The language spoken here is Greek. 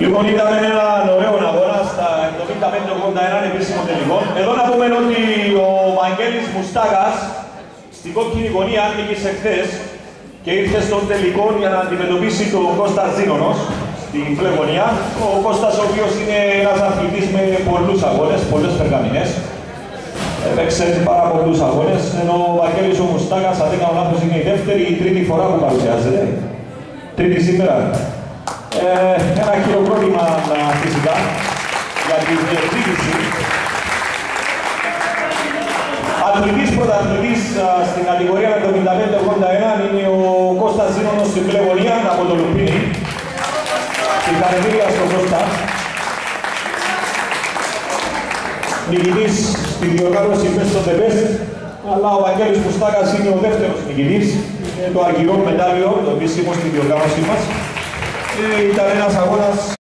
Λοιπόν, ήταν έναν ωραίο αγώνα στα 75-81 επίσημων τελικών. Εδώ να πούμε ότι ο Βαγγέλης Μουστάκας στην κόκκινη γωνία νίκησε χθες και ήρθε στον τελικό για να αντιμετωπίσει τον Κώστα Ζήνωνος στην μπλε γωνία. Ο Κώστας, ο οποίος είναι ένας αθλητής με πολλούς αγώνες, πολλές περγαμηνές. Έπαιξε πάρα πολλούς αγώνες, ενώ ο Βαγγέλης ο Μουστάκας, αν δεν κάνω λάθος, είναι η δεύτερη ή τρίτη φορά που παρουσιάζεται. Τρίτη σήμερα. Ένα χειροκρότημα φυσικά για την διεκδίκηση. Αθλητής πρωταθλητής στην κατηγορία 75-81 είναι ο Κώστας Ζήνωνος στην μπλε γωνία από το Λουπίνι. Συγχαρητήρια στον Κώστα. Νικητής στη διοργάνωση Best of the Best, αλλά ο Βαγγέλης Μουστάκας είναι ο δεύτερος νικητής. Είναι το αργυρό μετάλλιο, το επίσημο στη διοργάνωσή μας. Ήταν ένας αγώνας